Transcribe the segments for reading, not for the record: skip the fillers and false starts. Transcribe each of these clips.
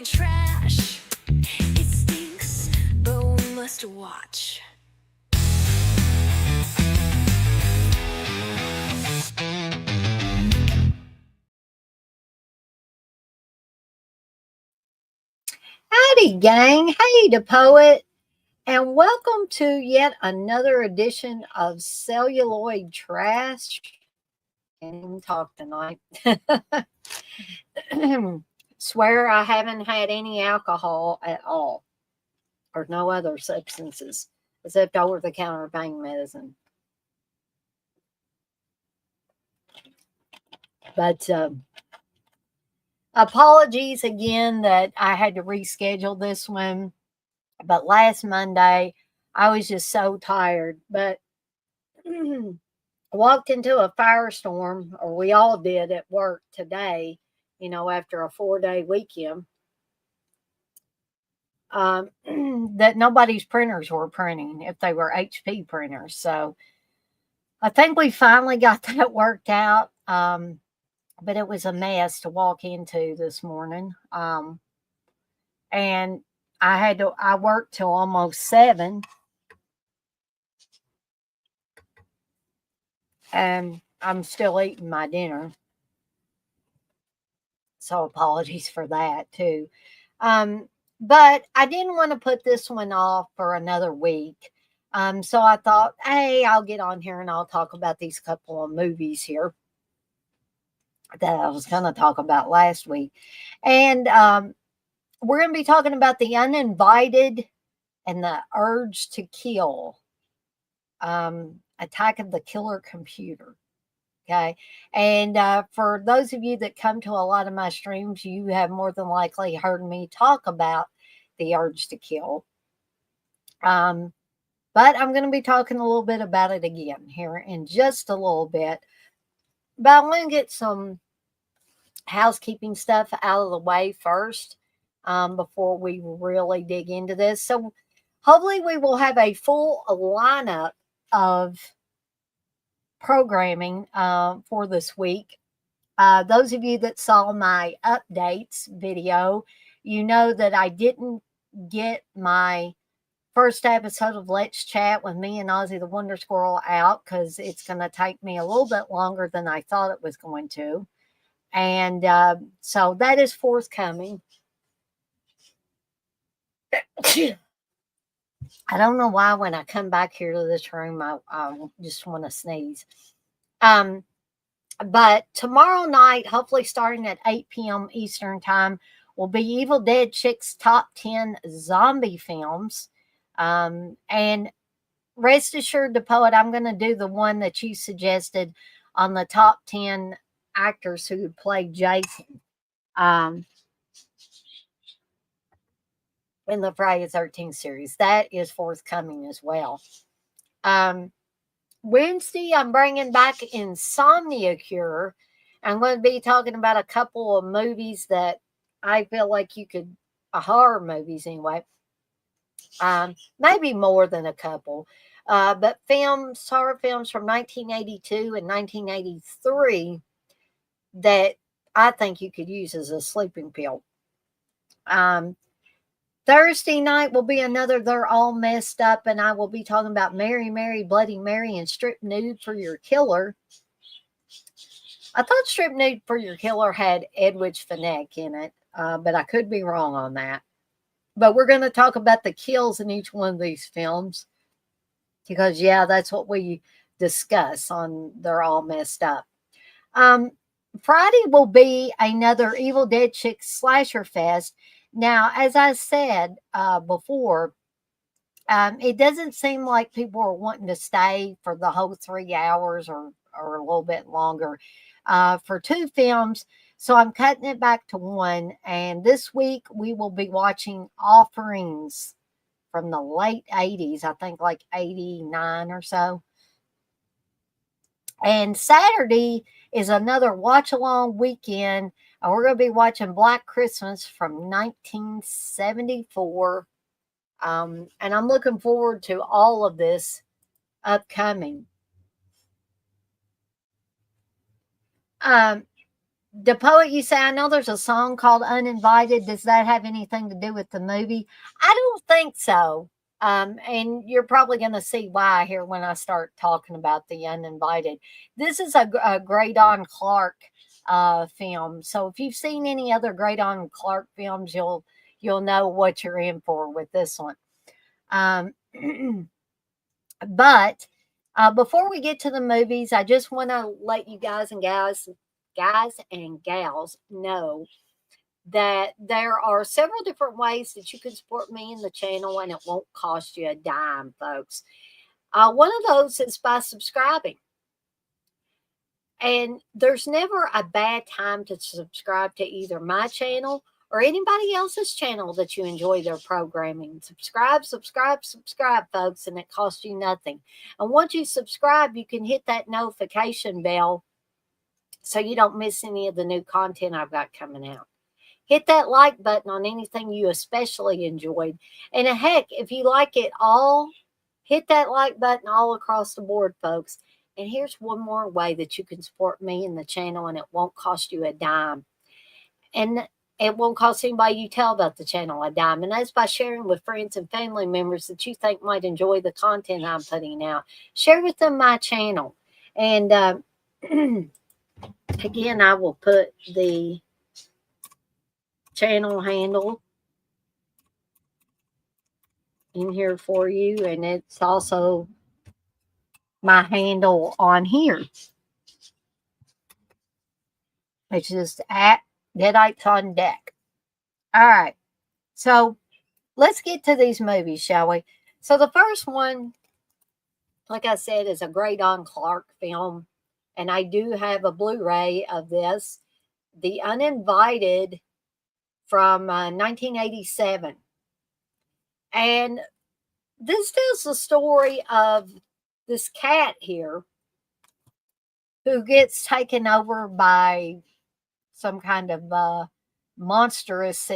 celluloid trash. It stinks, but we must watch. Howdy, gang. Hey, the poet, and welcome to yet another edition of Celluloid Trash. Can't even talk tonight. Swear I haven't had any alcohol at all, or no other substances except over the counter pain medicine. But apologies again that I had to reschedule this one. But last Monday, I was just so tired. But walked into a firestorm, or we all did at work today, after a 4-day weekend, that nobody's printers were printing if they were HP printers. So I think we finally got that worked out. But it was a mess to walk into this morning. And I worked till almost 7. And I'm still eating my dinner. So apologies for that too. But I didn't want to put this one off for another week. So I thought, hey, I'll get on here and I'll talk about these couple of movies here that I was going to talk about last week. And we're going to be talking about The Uninvited and The Urge to Kill, Attack of the Killer Computer. Okay. And for those of you that come to a lot of my streams, you have more than likely heard me talk about The Urge to Kill. But I'm going to be talking a little bit about it again here in just a little bit. But I want to get some housekeeping stuff out of the way first before we really dig into this. So hopefully we will have a full lineup of programming for this week. Those of you that saw my updates video, you know that I didn't get my first episode of Let's Chat with me and Ozzy the Wonder Squirrel out because it's going to take me a little bit longer than I thought it was going to. And so that is forthcoming. I don't know why when I come back here to this room, I just want to sneeze. But tomorrow night, hopefully starting at 8 p.m. Eastern Time, will be Evil Dead Chick's Top 10 Zombie Films. And rest assured, the poet, I'm going to do the one that you suggested on the top 10 actors who played Jason in the Friday the 13th series. That is forthcoming as well. Wednesday, I'm bringing back Insomnia Cure. I'm going to be talking about a couple of movies that I feel like you could, horror movies anyway. Maybe more than a couple. But horror films from 1982 and 1983 that I think you could use as a sleeping pill. Thursday night will be another They're All Messed Up, and I will be talking about Mary, Mary, Bloody Mary, and Strip Nude for Your Killer. I thought Strip Nude for Your Killer had Edwidge Fenech in it, but I could be wrong on that. But we're going to talk about the kills in each one of these films because, yeah, that's what we discuss on They're All Messed Up. Friday will be another Evil Dead Chick Slasher Fest. Now, as I said before, it doesn't seem like people are wanting to stay for the whole 3 hours or a little bit longer for 2 films. So I'm cutting it back to 1. And this week we will be watching Offerings from the late 80s, I think like 89 or so. And Saturday is another watch along weekend. And we're going to be watching Black Christmas from 1974. And I'm looking forward to all of this upcoming. The poet, you say, I know there's a song called Uninvited. Does that have anything to do with the movie? I don't think so. And you're probably going to see why here when I start talking about the Uninvited. This is a Great On Clark film. So if you've seen any other Great On Clark films, you'll know what you're in for with this one. Um, but before we get to the movies, I just want to let you guys and gals know that there are several different ways that you can support me in the channel and it won't cost you a dime, folks. One of those is by subscribing. And there's never a bad time to subscribe to either my channel or anybody else's channel that you enjoy their programming. Subscribe, subscribe, subscribe, folks, and it costs you nothing. And once you subscribe, you can hit that notification bell so you don't miss any of the new content I've got coming out. Hit that like button on anything you especially enjoyed. And heck, if you like it all, hit that like button all across the board, folks. And here's one more way that you can support me and the channel, and it won't cost you a dime. And it won't cost anybody you tell about the channel a dime. And that's by sharing with friends and family members that you think might enjoy the content I'm putting out. Share with them my channel. And again, I will put the channel handle in here for you, and it's also my handle on here, which is at Deadites on Deck. All right, so let's get to these movies, shall we? So the first one, like I said, is a Great On Clark film, and I do have a Blu-ray of this, The Uninvited, from 1987. And this tells the story of this cat here who gets taken over by some kind of monstrous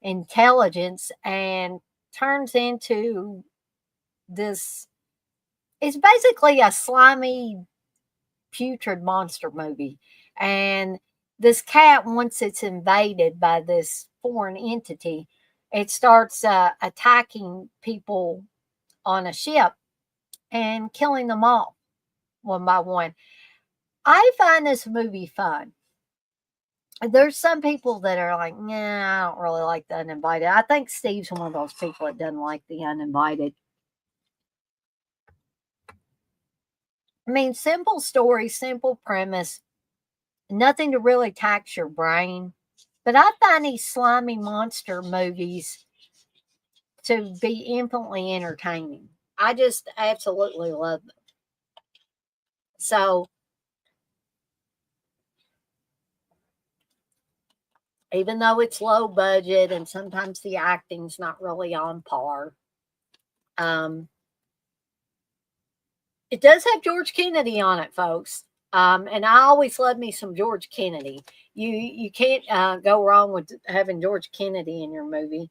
intelligence and turns into this. It's basically a slimy, putrid monster movie. And this cat, once it's invaded by this foreign entity, it starts attacking people on a ship and killing them all one by one. I find this movie fun. There's some people that are like, nah, I don't really like The Uninvited. I think Steve's one of those people that doesn't like The Uninvited. I mean, simple story, simple premise, nothing to really tax your brain. But I find these slimy monster movies to be infinitely entertaining. I just absolutely love them. So, even though it's low budget and sometimes the acting's not really on par, um, it does have George Kennedy on it, folks. And I always love me some George Kennedy. You can't go wrong with having George Kennedy in your movie.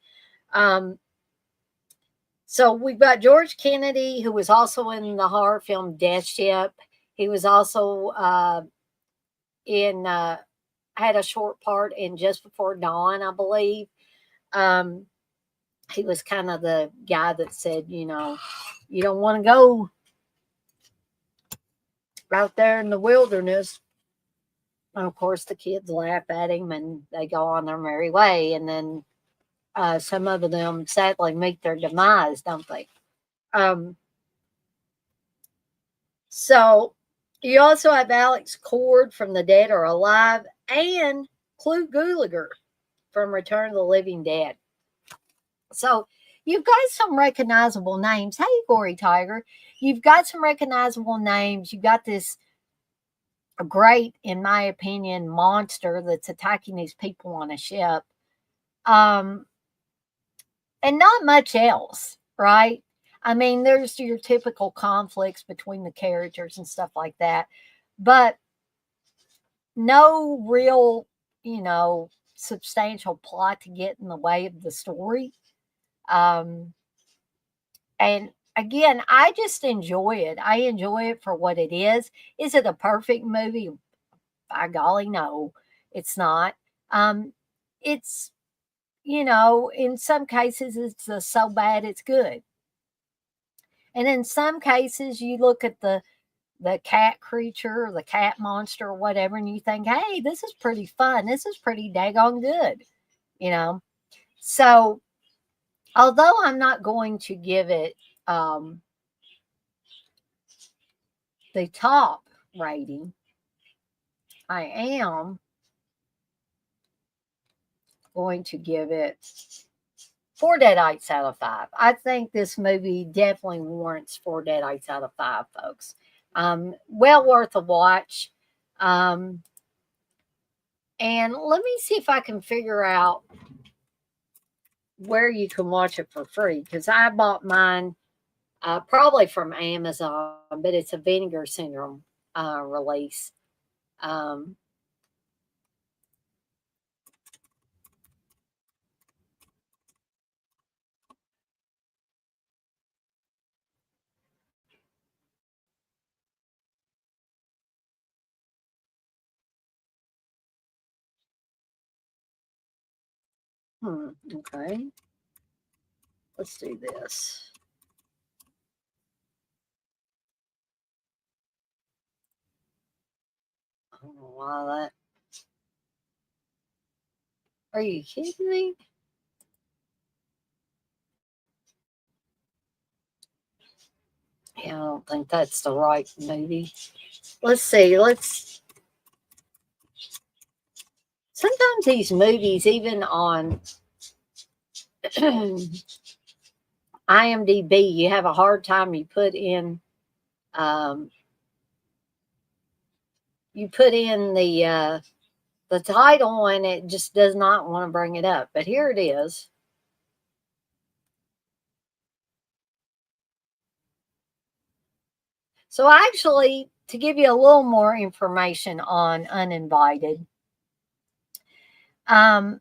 So we've got George Kennedy, who was also in the horror film Death Ship. He was also in had a short part in Just Before Dawn, I believe. He was kind of the guy that said, you don't want to go out there in the wilderness. And of course, the kids laugh at him and they go on their merry way. And then some of them sadly meet their demise, don't they? So you also have Alex Cord from The Dead or Alive and Clu Gulager from Return of the Living Dead. So you've got some recognizable names. Hey, Gory Tiger. You've got some recognizable names. You've got this great, in my opinion, monster that's attacking these people on a ship. And not much else, right? I mean, there's your typical conflicts between the characters and stuff like that. But no real, substantial plot to get in the way of the story. And again, I just enjoy it. I enjoy it for what it is. Is it a perfect movie? By golly, no. It's not. It's, in some cases, it's so bad it's good. And in some cases, you look at the cat creature or the cat monster or whatever, and you think, hey, this is pretty fun. This is pretty daggone good, you know. So, although I'm not going to give it the top rating, I am going to give it 4 deadites out of 5. I think this movie definitely warrants 4 deadites out of 5, folks. Well worth a watch. Um, and let me see if I can figure out where you can watch it for free, because I bought mine probably from Amazon, but it's a Vinegar Syndrome release. Um, okay, let's do this. I don't know why that. Are you kidding me? Yeah, I don't think that's the right movie. Let's see. Sometimes these movies, even on IMDb, you have a hard time. Um, you put in the title, and it just does not want to bring it up. But here it is. So actually, to give you a little more information on Uninvited, um,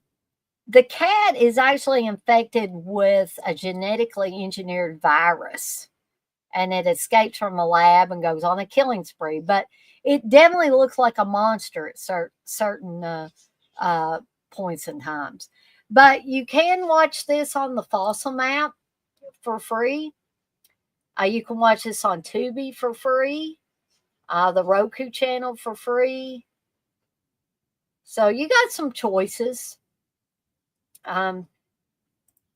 the cat is actually infected with a genetically engineered virus, and it escapes from a lab and goes on a killing spree. But it definitely looks like a monster at certain uh, points and times. But you can watch this on the Fossil app for free. You can watch this on Tubi for free, the Roku channel for free. So you got some choices. Um,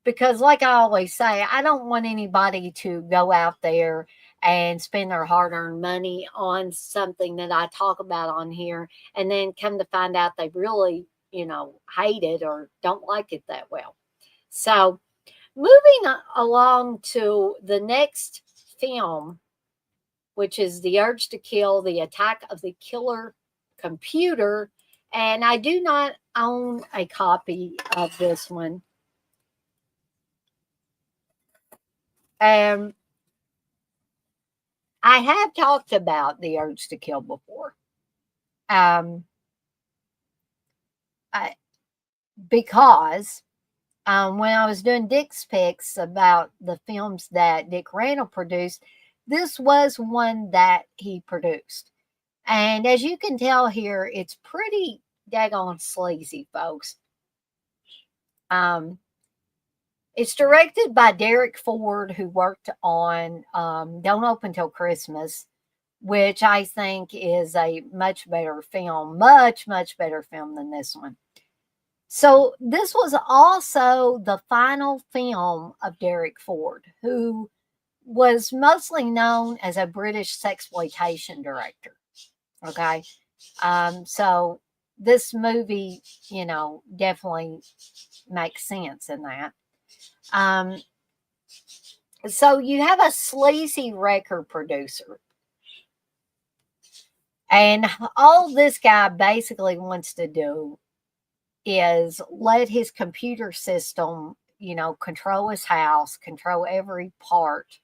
because, like I always say, I don't want anybody to go out there and spend their hard earned money on something that I talk about on here and then come to find out they really, hate it or don't like it that well. So, moving along to the next film, which is The Urge to Kill, The Attack of the Killer Computer. And I do not own a copy of this one. Um, I have talked about The Urge to Kill before. Um, I, because when I was doing Dick's picks about the films that Dick Randall produced, this was one that he produced. And as you can tell here, it's pretty daggone sleazy, folks. Um, it's directed by Derek Ford, who worked on Don't Open Till Christmas, which I think is a much better film, much, much better film than this one. So, this was also the final film of Derek Ford, who was mostly known as a British sexploitation director. Okay. So, this movie, definitely makes sense in that. Um, so, you have a sleazy record producer. And all this guy basically wants to do is let his computer system, control his house, control every part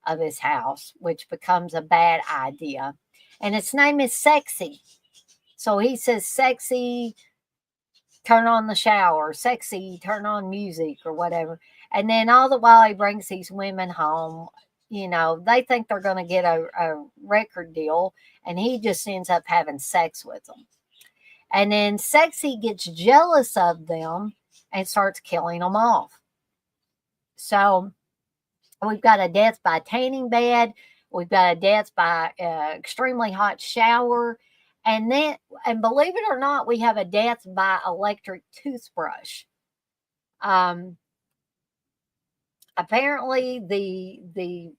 of his house, which becomes a bad idea. And its name is Sexy. So he says, Sexy, turn on the shower, Sexy, turn on music or whatever. And then all the while he brings these women home, they think they're going to get a record deal, and he just ends up having sex with them. And then Sexy gets jealous of them and starts killing them off. So we've got a death by tanning bed. We've got a death by extremely hot shower. And then, and believe it or not, we have a death by electric toothbrush. Um, Apparently, the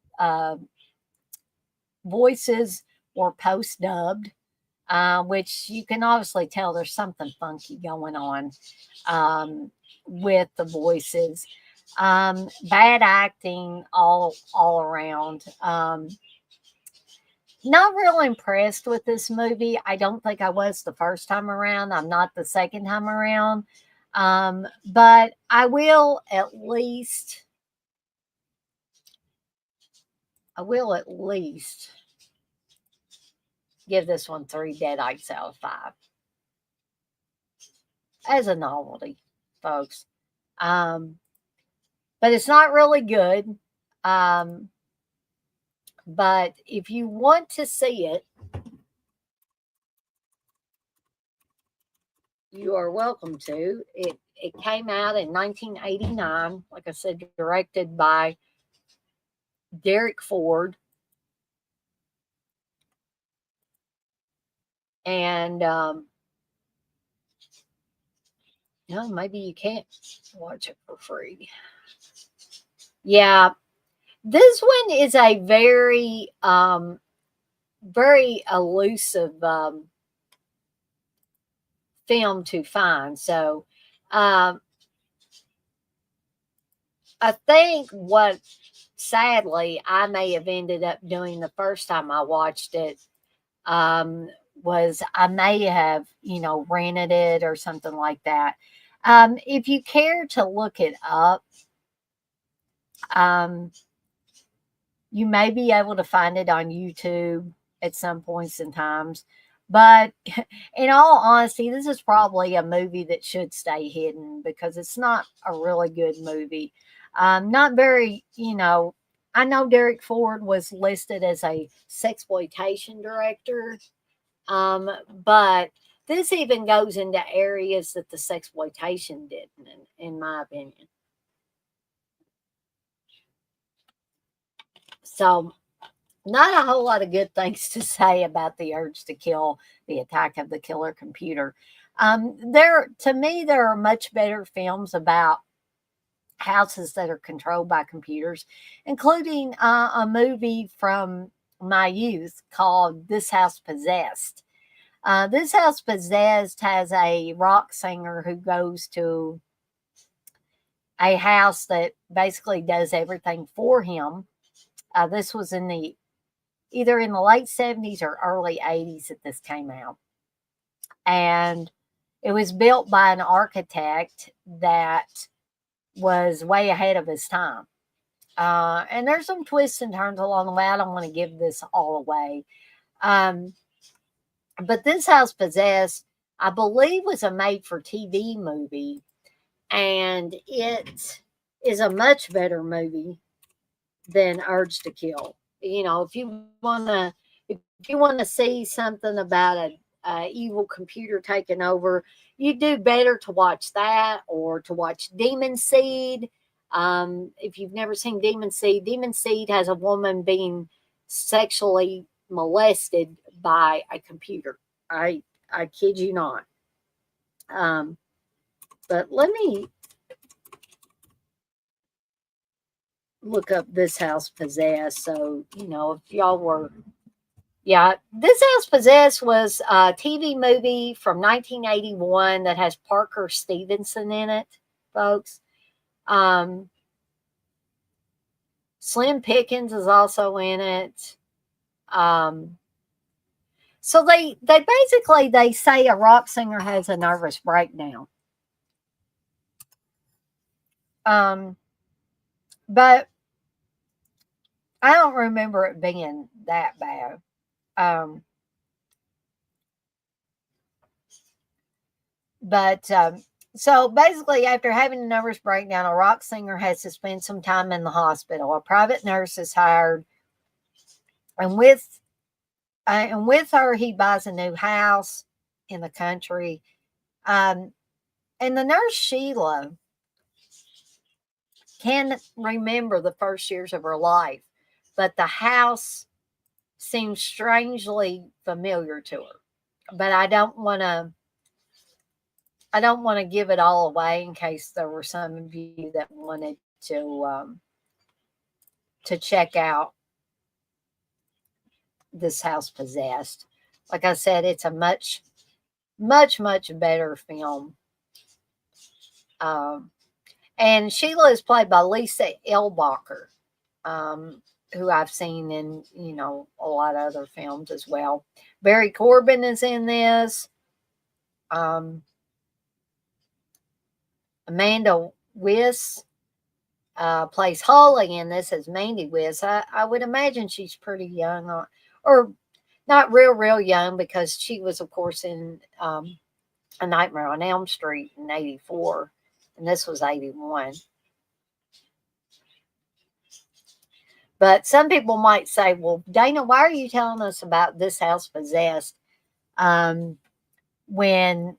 voices were post dubbed, which you can obviously tell there's something funky going on with the voices. Bad acting all around. Not real impressed with this movie. I don't think I was the first time around. I'm not the second time around. But I will at least give this one 3 deadites out of 5 as a novelty, folks. But it's not really good. But if you want to see it, you are welcome to. It came out in 1989, like I said, directed by Derek Ford. And maybe you can't watch it for free. Yeah, this one is a very elusive film to find. So I think what sadly I may have ended up doing the first time I watched it was I may have, rented it or something like that. If you care to look it up, you may be able to find it on YouTube at some points in times. But in all honesty, this is probably a movie that should stay hidden because it's not a really good movie. Not very, I know Derek Ford was listed as a sexploitation director, but this even goes into areas that the sexploitation didn't, in my opinion. So, not a whole lot of good things to say about the urge to kill, the attack of the killer computer. To me, there are much better films about houses that are controlled by computers, including a movie from my youth called This House Possessed. This House Possessed has a rock singer who goes to a house that basically does everything for him. This was either in the late 70s or early 80s that this came out. And it was built by an architect that was way ahead of his time. And there's some twists and turns along the way. I don't want to give this all away. But This House Possessed, I believe, was a made for TV movie. And it is a much better movie than Urge to Kill. If you wanna see something about a evil computer taking over, you do better to watch that or to watch Demon Seed. If you've never seen Demon Seed has a woman being sexually molested by a computer. I kid you not. But let me look up This House Possessed. So, if y'all were, yeah, This House Possessed was a TV movie from 1981 that has Parker Stevenson in it, folks. Slim Pickens is also in it. So they say a rock singer has a nervous breakdown. But I don't remember it being that bad. But so basically, after having a nervous breakdown, a rock singer has to spend some time in the hospital. A private nurse is hired, and with her, he buys a new house. in the country. Um, and the nurse Sheila can remember the first years of her life, but the house seems strangely familiar to her. But I don't want to give it all away in case there were some of you that wanted to check out this house possessed. Like I said, it's a much better film. Um, and Sheila is played by Lisa Elbacher, who I've seen in a lot of other films as well. Barry Corbin is in this. Um, Amanda Wiss plays Holly in this as Mandy Wiss. I would imagine she's pretty young, or not real young, because she was, of course, in A Nightmare on Elm Street in '84, and this was '81. But some people might say, well, Dana, why are you telling us about This House Possessed when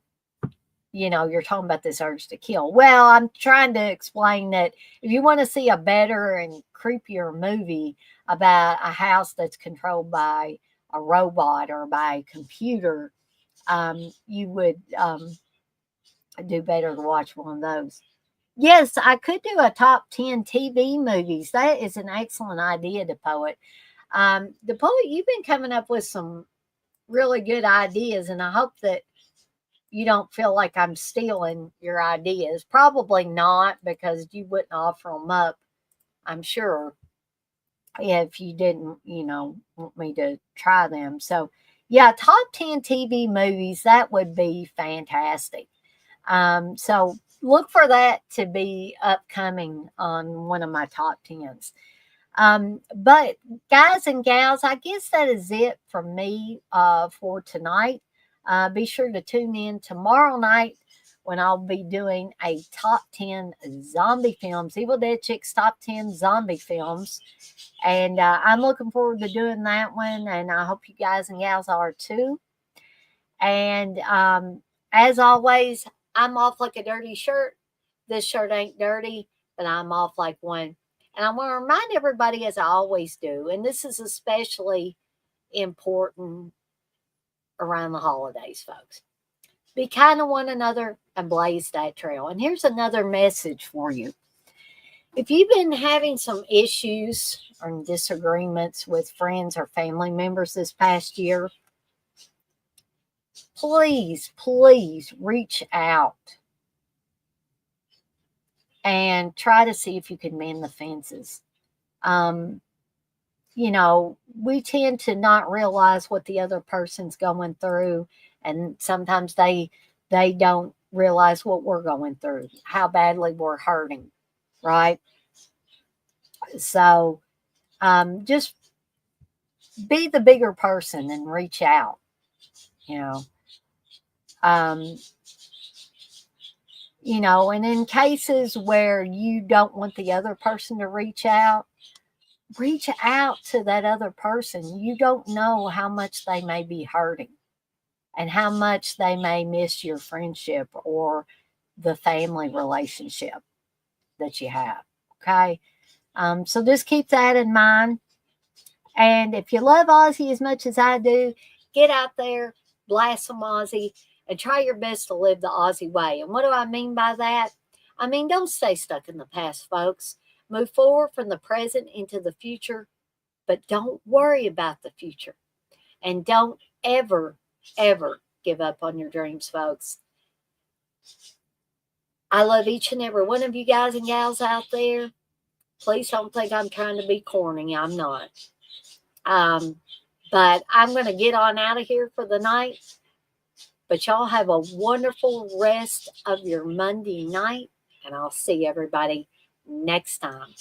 you're talking about this urge to kill? Well, I'm trying to explain that if you want to see a better and creepier movie about a house that's controlled by a robot or by a computer, you would do better to watch one of those. Yes, I could do a top 10 TV movies. That is an excellent idea, the poet. The poet, you've been coming up with some really good ideas, and I hope that you don't feel like I'm stealing your ideas. Probably not, because you wouldn't offer them up, I'm sure, if you didn't, want me to try them. So, yeah, top 10 TV movies, that would be fantastic. So look for that to be upcoming on one of my top 10s. But guys and gals, I guess that is it from me for tonight. Be sure to tune in tomorrow night when I'll be doing a top 10 zombie films, Evil Dead Chicks top 10 zombie films. And I'm looking forward to doing that one. And I hope you guys and gals are too. And as always, I'm off like a dirty shirt. This shirt ain't dirty, but I'm off like one. And I want to remind everybody, as I always do, and this is especially important around the holidays, folks. Be kind to one another and blaze that trail. And here's another message for you. If you've been having some issues or disagreements with friends or family members this past year, please reach out and try to see if you can mend the fences. We tend to not realize what the other person's going through, and sometimes they don't realize what we're going through, how badly we're hurting, right? So just be the bigger person and reach out, you know. Um, and in cases where you don't want the other person to reach out to that other person. You don't know how much they may be hurting and how much they may miss your friendship or the family relationship that you have. Okay. So just keep that in mind. And if you love Aussie as much as I do, get out there, blast some Aussie, and try your best to live the Aussie way. And what do I mean by that? I mean, don't stay stuck in the past, folks. Move forward from the present into the future, but don't worry about the future. And don't ever give up on your dreams, folks. I love each and every one of you guys and gals out there. Please don't think I'm trying to be corny. I'm not. But I'm going to get on out of here for the night. But y'all have a wonderful rest of your Monday night. And I'll see everybody next time.